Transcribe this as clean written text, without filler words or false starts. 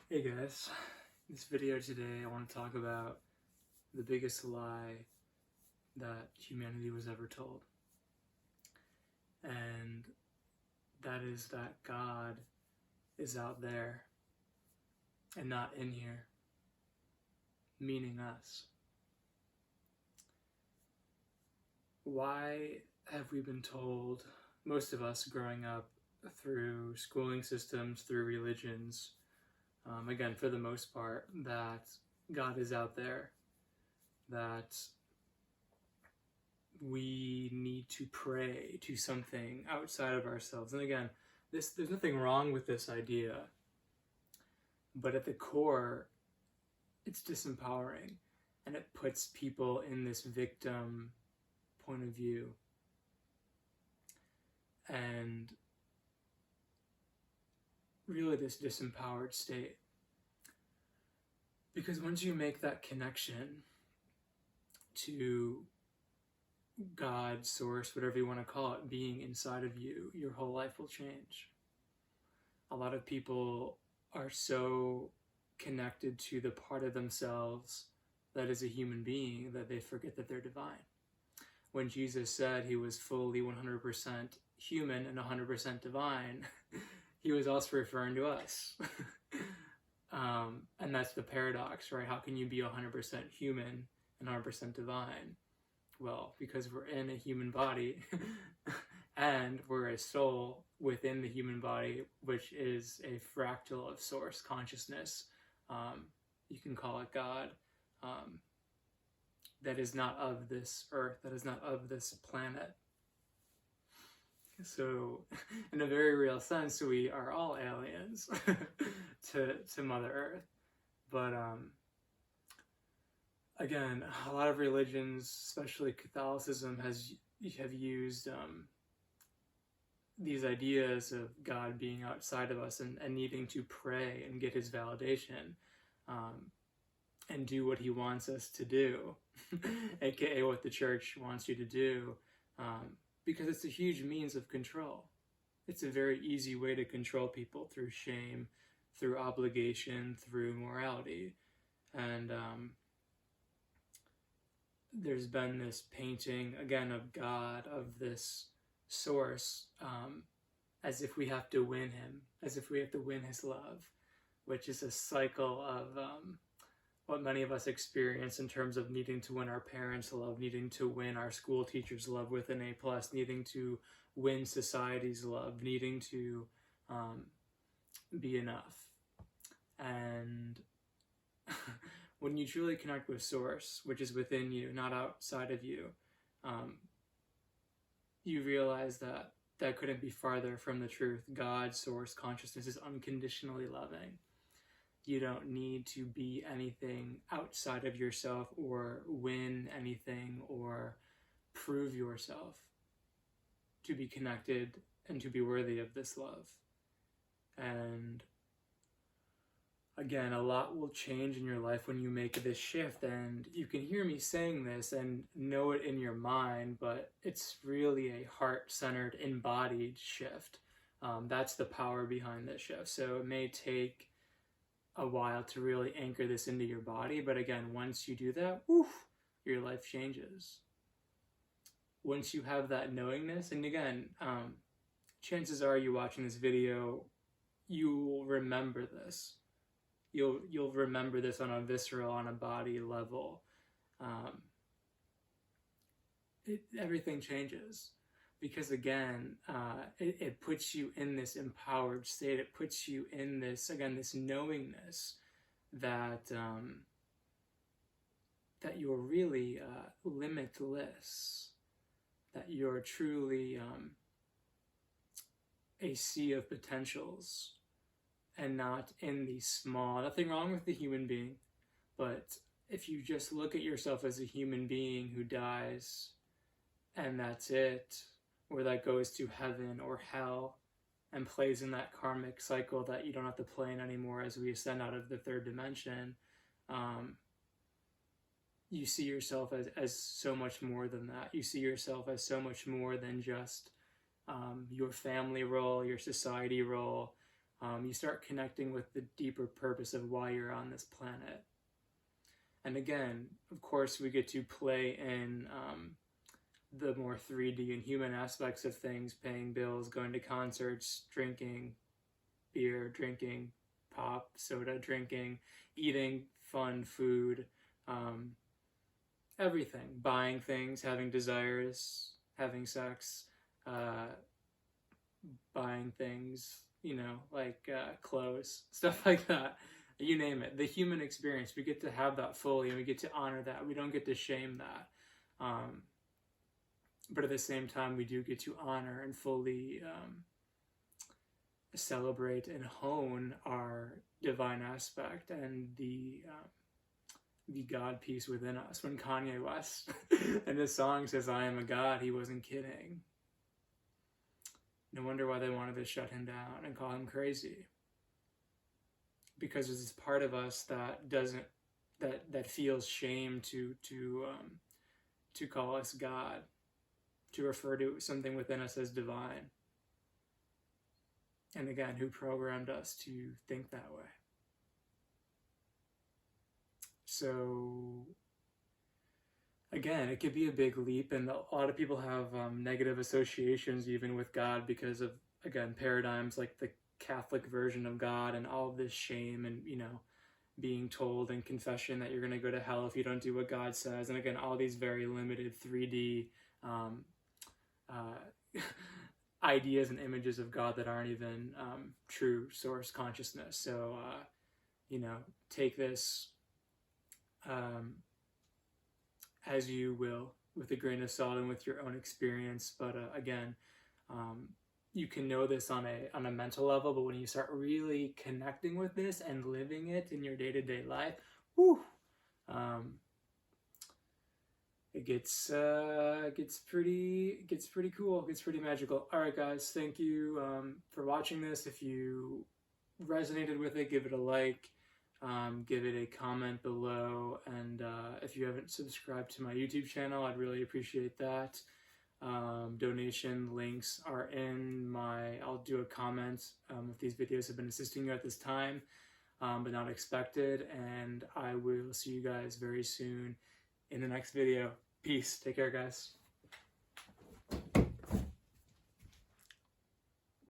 Hey guys, this video today I want to talk about the biggest lie that humanity was ever told. And that is that God is out there and not in here, meaning us. Why have we been told, most of us growing up through schooling systems, through religions, again, for the most part, that God is out there, that we need to pray to something outside of ourselves? And again, there's nothing wrong with this idea, but at the core, it's disempowering, and it puts people in this victim point of view. And really this disempowered state. Because once you make that connection to God, source, whatever you want to call it, being inside of you, your whole life will change. A lot of people are so connected to the part of themselves that is a human being that they forget that they're divine. When Jesus said he was fully 100% human and 100% divine, he was also referring to us. And that's the paradox, right? How can you be 100% human and 100% divine? Well, because we're in a human body and we're a soul within the human body, which is a fractal of source consciousness. You can call it God. That is not of this earth, that is not of this planet. So, in a very real sense, we are all aliens to Mother Earth. But again, a lot of religions, especially Catholicism, have used these ideas of God being outside of us and needing to pray and get his validation and do what he wants us to do, aka what the church wants you to do, because it's a huge means of control. It's a very easy way to control people through shame, through obligation, through morality. And there's been this painting, again, of God, of this source, as if we have to win him, as if we have to win his love, which is a cycle of what many of us experience in terms of needing to win our parents' love, needing to win our school teachers' love with an A+, needing to win society's love, needing to be enough. And when you truly connect with source, which is within you, not outside of you, you realize that that couldn't be farther from the truth. God, source, consciousness is unconditionally loving. You don't need to be anything outside of yourself or win anything or prove yourself to be connected and to be worthy of this love. And again, a lot will change in your life when you make this shift, and you can hear me saying this and know it in your mind, but it's really a heart-centered, embodied shift. That's the power behind this shift. So it may take a while to really anchor this into your body, but again, once you do that, your life changes. Once you have that knowingness, and again, chances are you watching this video, you will remember this. You'll remember this on a visceral, on a body level. Everything changes. Because again, it puts you in this empowered state. It puts you in this, again, this knowingness that that you're really limitless, that you're truly a sea of potentials, and not in the small. Nothing wrong with the human being, but if you just look at yourself as a human being who dies, and that's it, or that goes to heaven or hell and plays in that karmic cycle that you don't have to play in anymore as we ascend out of the third dimension, you see yourself as so much more than that. You see yourself as so much more than just your family role, your society role, you start connecting with the deeper purpose of why you're on this planet. And again, of course, we get to play in the more 3D and human aspects of things, paying bills, going to concerts, drinking beer, drinking pop, soda, drinking, eating fun food, everything, buying things, having desires, having sex, buying things, like clothes, stuff like that. You name it. The human experience, we get to have that fully, and we get to honor that. We don't get to shame that. But at the same time, we do get to honor and fully celebrate and hone our divine aspect and the God piece within us. When Kanye West in his song says, "I am a God," he wasn't kidding. No wonder why they wanted to shut him down and call him crazy. Because there's this part of us that that feels shame to call us God, to refer to something within us as divine. And again, who programmed us to think that way? So again, it could be a big leap, and a lot of people have negative associations even with God because of, again, paradigms like the Catholic version of God and all of this shame and, being told in confession that you're going to go to hell if you don't do what God says. And again, all these very limited 3D ideas and images of God that aren't even true source consciousness. So, take this as you will, with a grain of salt and with your own experience. But again, you can know this on a mental level, but when you start really connecting with this and living it in your day-to-day life, it gets pretty cool. It gets pretty magical. All right, guys, thank you for watching this. If you resonated with it, give it a like. Give it a comment below, and if you haven't subscribed to my YouTube channel, I'd really appreciate that. Donation links are I'll do a comment if these videos have been assisting you at this time, but not expected, and I will see you guys very soon in the next video. Peace. Take care, guys.